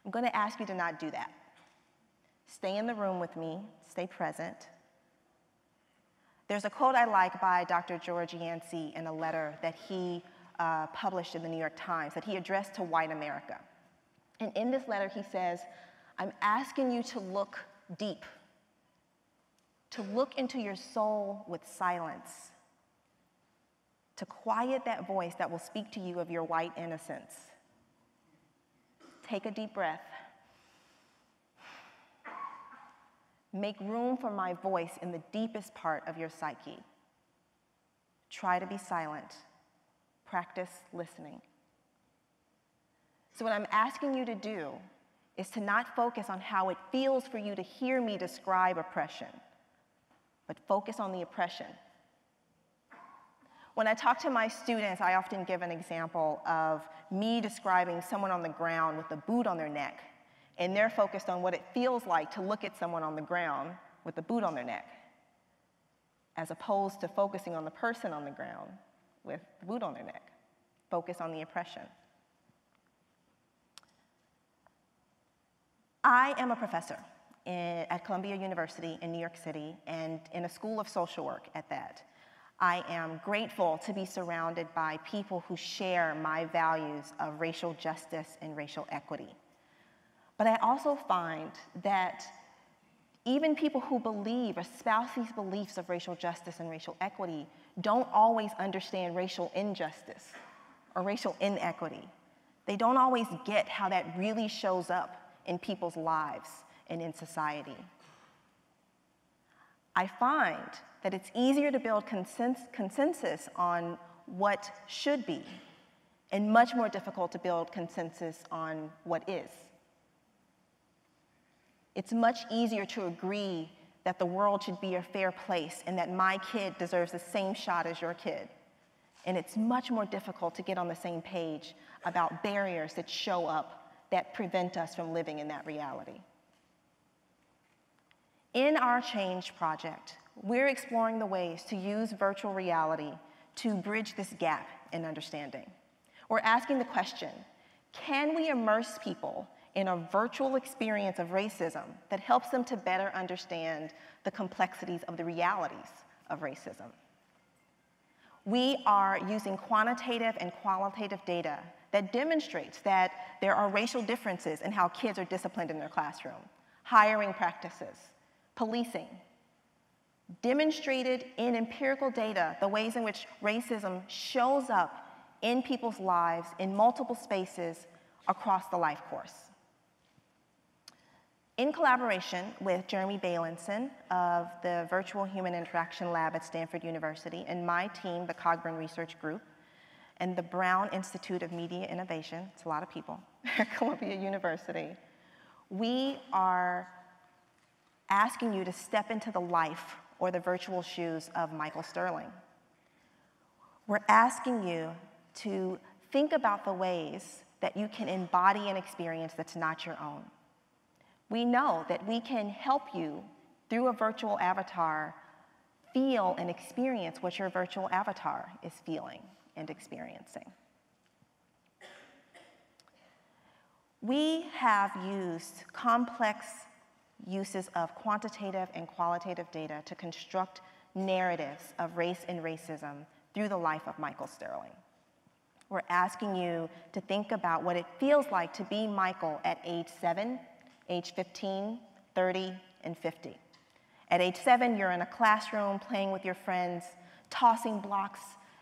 I'm going to ask you to not do that. Stay in the room with me, stay present. There's a quote I like by Dr. George Yancey in a letter that he published in the New York Times that he addressed to white America. And in this letter, he says, I'm asking you to look deep, to look into your soul with silence, to quiet that voice that will speak to you of your white innocence. Take a deep breath. Make room for my voice in the deepest part of your psyche. Try to be silent. Practice listening. So what I'm asking you to do is to not focus on how it feels for you to hear me describe oppression, but focus on the oppression. When I talk to my students, I often give an example of me describing someone on the ground with a boot on their neck, and they're focused on what it feels like to look at someone on the ground with a boot on their neck, as opposed to focusing on the person on the ground with the boot on their neck. Focus on the oppression. I am a professor at Columbia University in New York City and in a school of social work at that. I am grateful to be surrounded by people who share my values of racial justice and racial equity. But I also find that even people who believe, espouse these beliefs of racial justice and racial equity, don't always understand racial injustice or racial inequity. They don't always get how that really shows up in people's lives and in society. I find that it's easier to build consensus on what should be, and much more difficult to build consensus on what is. It's much easier to agree that the world should be a fair place and that my kid deserves the same shot as your kid. And it's much more difficult to get on the same page about barriers that show up that prevent us from living in that reality. In our Change project, we're exploring the ways to use virtual reality to bridge this gap in understanding. We're asking the question, can we immerse people in a virtual experience of racism that helps them to better understand the complexities of the realities of racism? We are using quantitative and qualitative data that demonstrates that there are racial differences in how kids are disciplined in their classroom, hiring practices, policing. Demonstrated in empirical data the ways in which racism shows up in people's lives in multiple spaces across the life course. In collaboration with Jeremy Bailenson of the Virtual Human Interaction Lab at Stanford University and my team, the Cogburn Research Group, and the Brown Institute of Media Innovation, it's a lot of people, at Columbia University, we are asking you to step into the life or the virtual shoes of Michael Sterling. We're asking you to think about the ways that you can embody an experience that's not your own. We know that we can help you, through a virtual avatar, feel and experience what your virtual avatar is feeling and experiencing. We have used complex uses of quantitative and qualitative data to construct narratives of race and racism through the life of Michael Sterling. We're asking you to think about what it feels like to be Michael at age 7, age 15, 30, and 50. At age 7, you're in a classroom playing with your friends, tossing blocks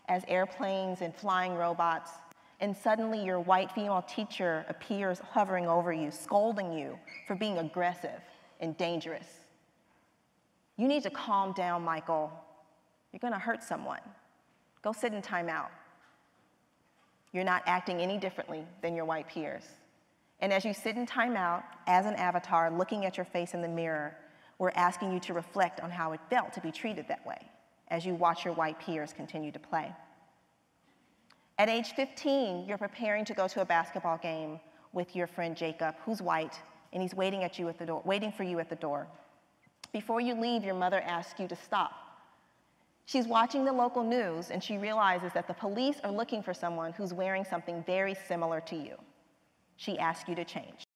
as airplanes and flying robots, and suddenly your white female teacher appears hovering over you, scolding you for being aggressive and dangerous. You need to calm down, Michael. You're gonna hurt someone. Go sit in timeout. You're not acting any differently than your white peers. And as you sit in timeout, as an avatar, looking at your face in the mirror, we're asking you to reflect on how it felt to be treated that way as you watch your white peers continue to play. At age 15, you're preparing to go to a basketball game with your friend Jacob, who's white, and he's waiting at you at the door, waiting for you at the door. Before you leave, your mother asks you to stop. She's watching the local news, and she realizes that the police are looking for someone who's wearing something very similar to you. She asks you to change.